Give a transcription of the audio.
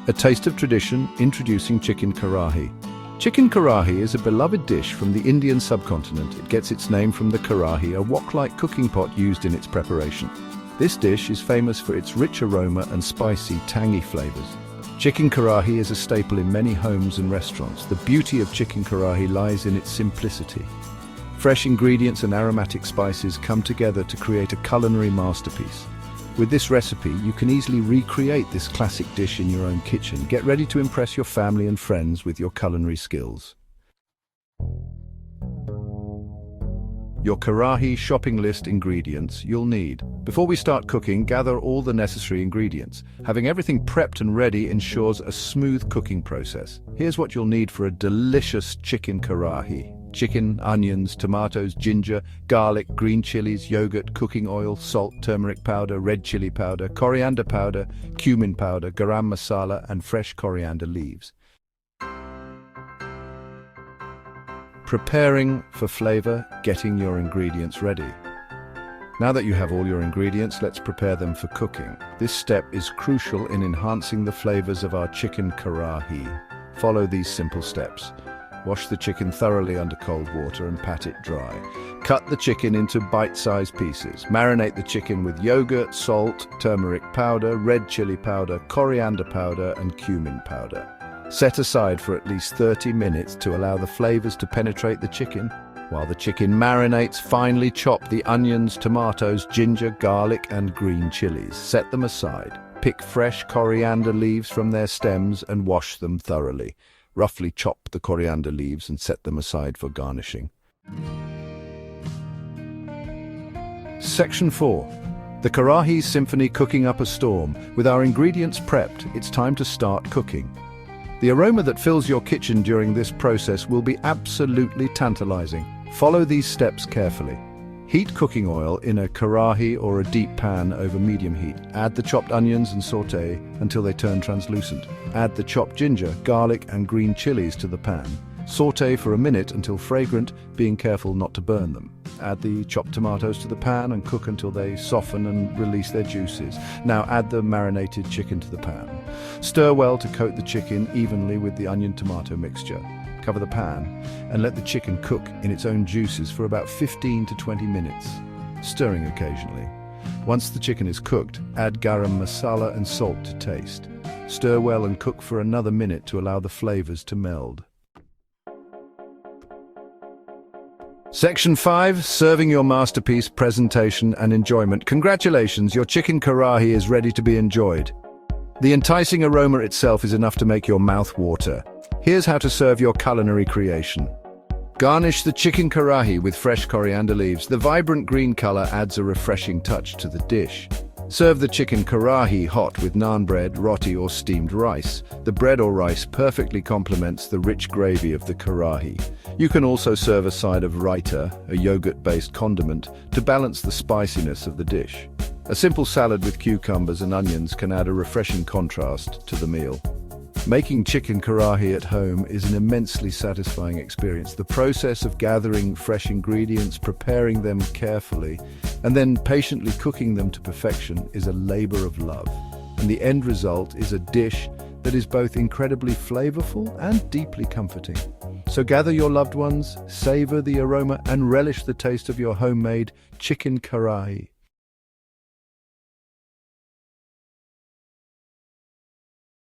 A taste of tradition, introducing chicken karahi. Chicken karahi is a beloved dish from the Indian subcontinent. It gets its name from the karahi, a wok-like cooking pot used in its preparation. This dish is famous for its rich aroma and spicy, tangy flavors. Chicken karahi is a staple in many homes and restaurants. The beauty of chicken karahi lies in its simplicity. Fresh ingredients and aromatic spices come together to create a culinary masterpiece. With this recipe, you can easily recreate this classic dish in your own kitchen. Get ready to impress your family and friends with your culinary skills. Your karahi shopping list ingredients you'll need. Before we start cooking, gather all the necessary ingredients. Having everything prepped and ready ensures a smooth cooking process. Here's what you'll need for a delicious chicken karahi. Chicken, onions, tomatoes, ginger, garlic, green chilies, yogurt, cooking oil, salt, turmeric powder, red chili powder, coriander powder, cumin powder, garam masala, and fresh coriander leaves. Preparing for flavor, getting your ingredients ready. Now that you have all your ingredients, let's prepare them for cooking. This step is crucial in enhancing the flavors of our chicken karahi. Follow these simple steps. Wash the chicken thoroughly under cold water and pat it dry. Cut the chicken into bite-sized pieces. Marinate the chicken with yogurt, salt, turmeric powder, red chili powder, coriander powder, and cumin powder. Set aside for at least 30 minutes to allow the flavors to penetrate the chicken. While the chicken marinates, finely chop the onions, tomatoes, ginger, garlic, and green chilies. Set them aside. Pick fresh coriander leaves from their stems and wash them thoroughly. Roughly chop the coriander leaves and set them aside for garnishing. Section 4. The Karahi Symphony cooking up a storm. With our ingredients prepped, it's time to start cooking. The aroma that fills your kitchen during this process will be absolutely tantalizing. Follow these steps carefully. Heat cooking oil in a karahi or a deep pan over medium heat. Add the chopped onions and sauté until they turn translucent. Add the chopped ginger, garlic, and green chilies to the pan. Sauté for a minute until fragrant, being careful not to burn them. Add the chopped tomatoes to the pan and cook until they soften and release their juices. Now add the marinated chicken to the pan. Stir well to coat the chicken evenly with the onion-tomato mixture. Cover the pan and let the chicken cook in its own juices for about 15 to 20 minutes, stirring occasionally. Once the chicken is cooked, add garam masala and salt to taste. Stir well and cook for another minute to allow the flavors to meld. Section 5. Serving your masterpiece, presentation and enjoyment. Congratulations, your chicken karahi is ready to be enjoyed. The enticing aroma itself is enough to make your mouth water. Here's how to serve your culinary creation. Garnish the chicken karahi with fresh coriander leaves. The vibrant green color adds a refreshing touch to the dish. Serve the chicken karahi hot with naan bread, roti or steamed rice. The bread or rice perfectly complements the rich gravy of the karahi. You can also serve a side of raita, a yogurt-based condiment, to balance the spiciness of the dish. A simple salad with cucumbers and onions can add a refreshing contrast to the meal. Making chicken karahi at home is an immensely satisfying experience. The process of gathering fresh ingredients, preparing them carefully, and then patiently cooking them to perfection is a labor of love. And the end result is a dish that is both incredibly flavorful and deeply comforting. So gather your loved ones, savor the aroma, and relish the taste of your homemade chicken karahi.